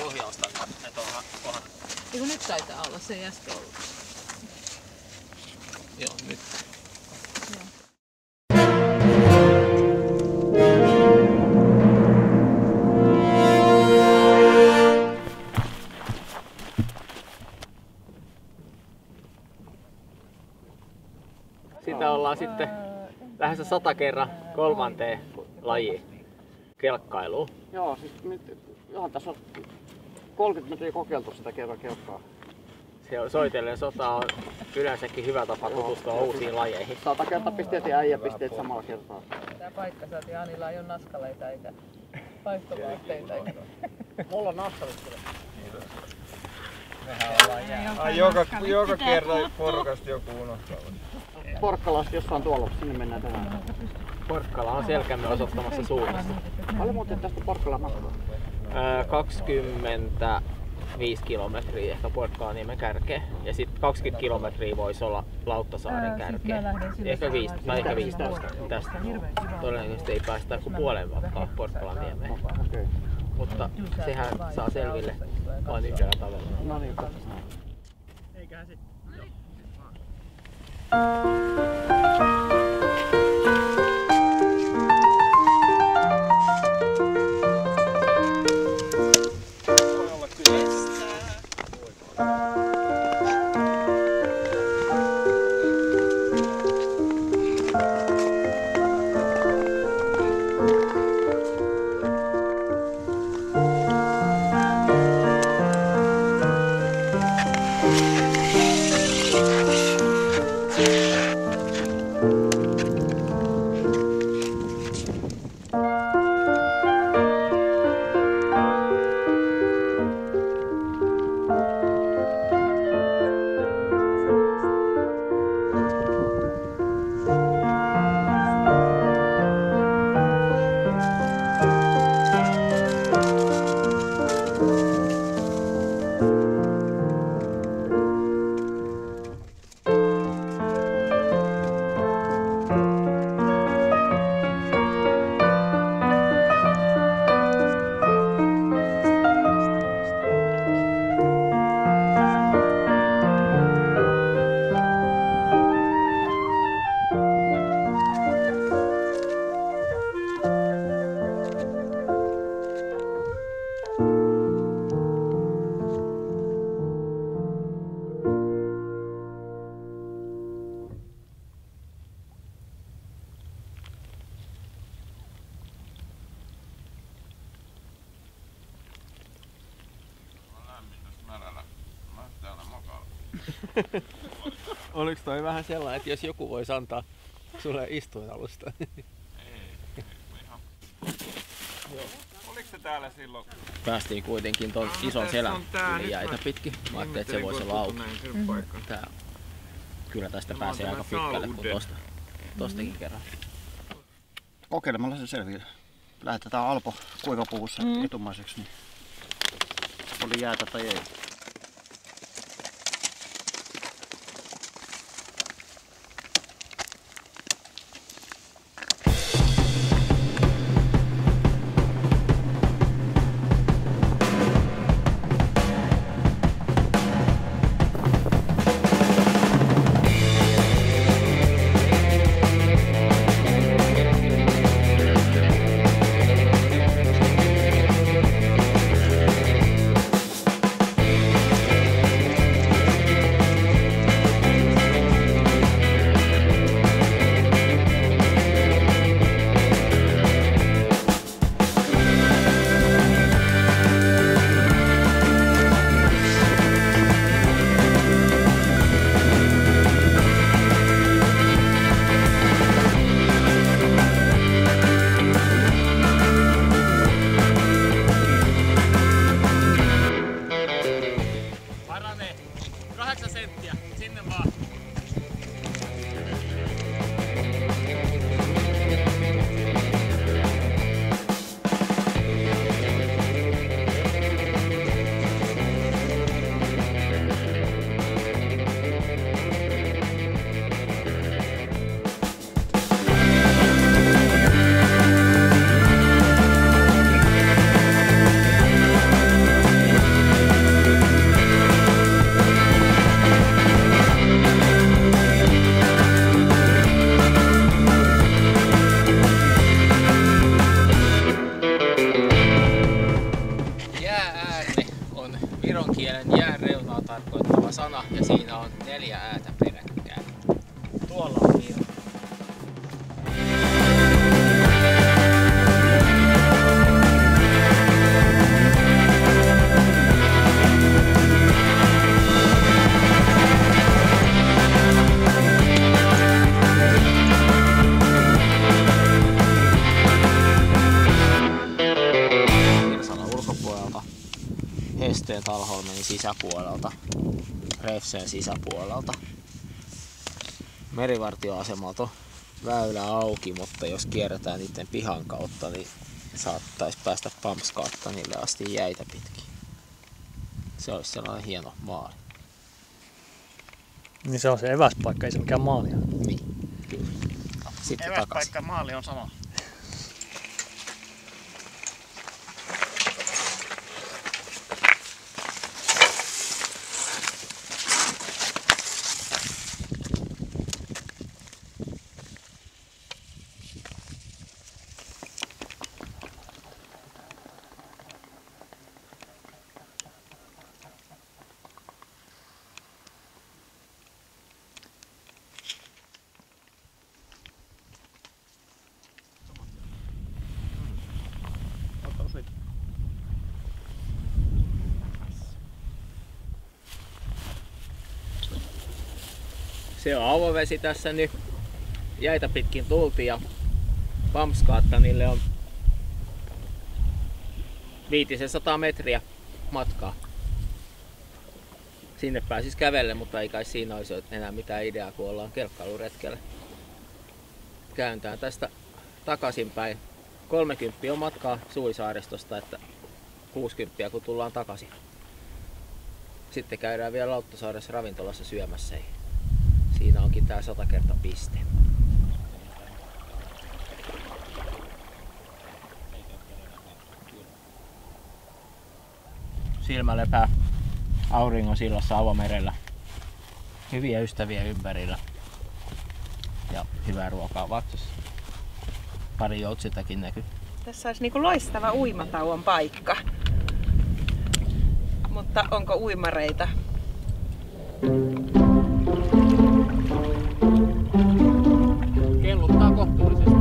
ohjausta, että onhan. Eiku nyt taitaa olla, se ei äsken ollut. Joo, nyt. Joo. Sitä ollaan sitten lähes 100 kerran kolmanteen lajiin, kelkkailuun. Joo, siis johan tässä on 30 metriä kokeiltu sitä kerran kelkkaa. Se soitellen sota on yleensäkin hyvä tapa tutustua uusiin lajeihin. 100 kertaa pisteet ja äijäpisteet samalla kertaa. Tää paikka saatiin, Anilla ei oo naskaleita eikä paistovaatteita. Mulla on naskalit kyllä. Mehän ollaan jäällä. Ai joka kerta porukasta joku unohtaa. Porkkalassa jossain tuolla, sinne mennään tänään. Porkkala on selkämme osoittamassa suunnasta. Paljon muuten tästä Porkkalan matkaa? 25 kilometriä ehkä Porkkalaniemen kärkeen. Ja sitten 20 kilometriä voisi olla Lauttasaaren kärkeen. Ehkä 15 tästä. Todennäköisesti ei päästä kuin puolen matkaa Porkkalaniemeen. Okei. Mutta sehän saa selville vain yhdellä tavalla. No niin, Eiköhän sitten. Oliko toi vähän sellainen, että jos joku voisi antaa sulle istuinalusta? Ei ihan. Oliko se täällä silloin? Päästiin kuitenkin ton ison selän yli jäitä pitkin. Mä ajattelin, että se voisi olla auki. Kyllä tästä pääsee aika pitkälle kuin tostakin kerran. kokeilemalla se selviää. Lähetetään Alpo kuivapuvussa etumaiseksi, niin oli jäätä tai ei. viron kielen jään reunaa tarkoittava sana ja siinä on 4 äätä peräkkäin. Tuolla on Viro. Hesteen Talholmenin sisäpuolelta, Refseen sisäpuolelta. Merivartioasemalta on väylä auki, mutta jos kierretään niiden pihan kautta, niin saattaisi päästä Pamskaattanille asti jäitä pitkin. Se olisi sellainen hieno maali. Niin se on se eväspaikka, ei se mikään maali. Niin, kyllä. Sitten eväspaikka maali on sama. Se on avovesi tässä nyt. Jäitä pitkin tultiin ja Pamskaattanille on 500 metriä matkaa. Sinne pääsis kävelle, mutta ei kai siinä olisi enää mitään ideaa, kun ollaan kelkkailuretkellä. Kääntää tästä takaisinpäin. 30 on matkaa Suvisaaristosta, että 60 kun tullaan takaisin. Sitten käydään vielä Lauttasaaressa ravintolassa syömässä. Siinä onkin tää 100 kertaa piste. Silmä lepää auringonsillassa avomerellä. Hyviä ystäviä ympärillä. Ja hyvää ruokaa vatsassa. Pari joutsitakin näkyy. Tässä olisi niinku loistava uimatauon paikka. Mutta onko uimareita? Kelluttaa kohtuullisesti.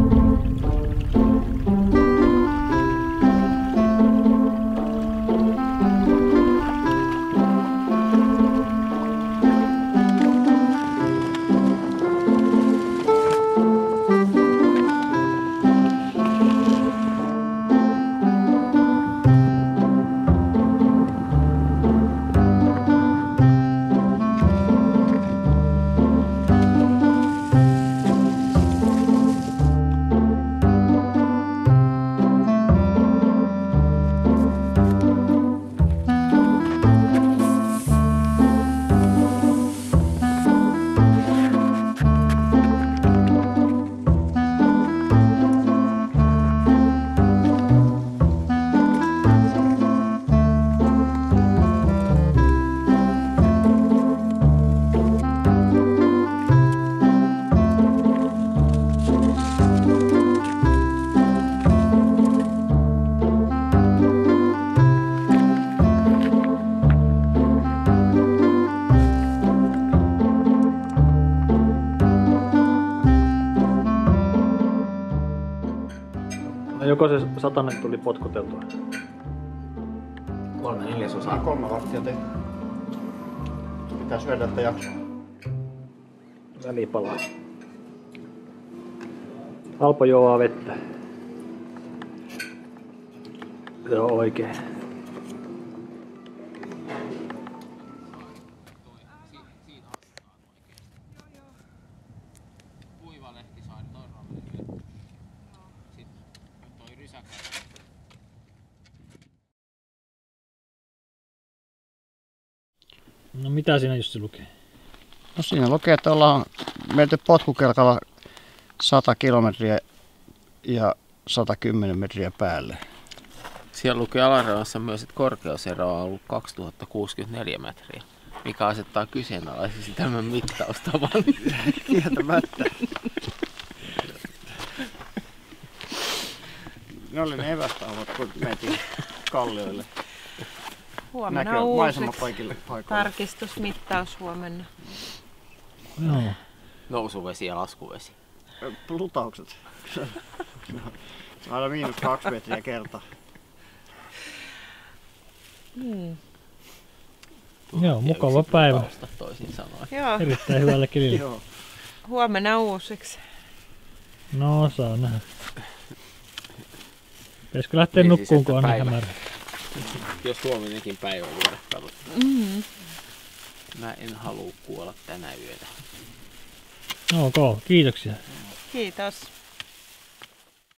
Joko se 100 tuli potkuteltua? 3/4. 3 varttia tehty. Pitää syödä, että jaksaa. Välipalaa. Alpo juovaa vettä. Se on oikein. No mitä siinä Jussi lukee? No siinä lukee, että ollaan menty potkukelkalla 100 kilometriä ja 110 metriä päälle. Siellä lukee alarajassa myös, että korkeusero on ollut 2064 metriä, mikä asettaa kyseenalaiseksi tämän mittaustavan. Kieltämättä. Ne oli ne evästaumat, kun mentiin kallioille. Huomenna näkö uusi maisema kaikille paikoille. tarkistusmittaus huomenna. Joo. Nousuvesi ja laskuvesi. Plutaukset. Aina -2 metriä kerta. Joo, mukava päivä. Toisin sanoen. Joo, Erittäin hyvällä kelillä. Joo. huomenna uusiksi. No, saa nähdä. Pitäisikö lähteä Niin, nukkuun, siis, kun on että niin päivä. hämärä? Jos huominenkin päivä voida pelata. Mm. Mä en halua kuolla tänä yönä. Ok, kiitoksia. Kiitos.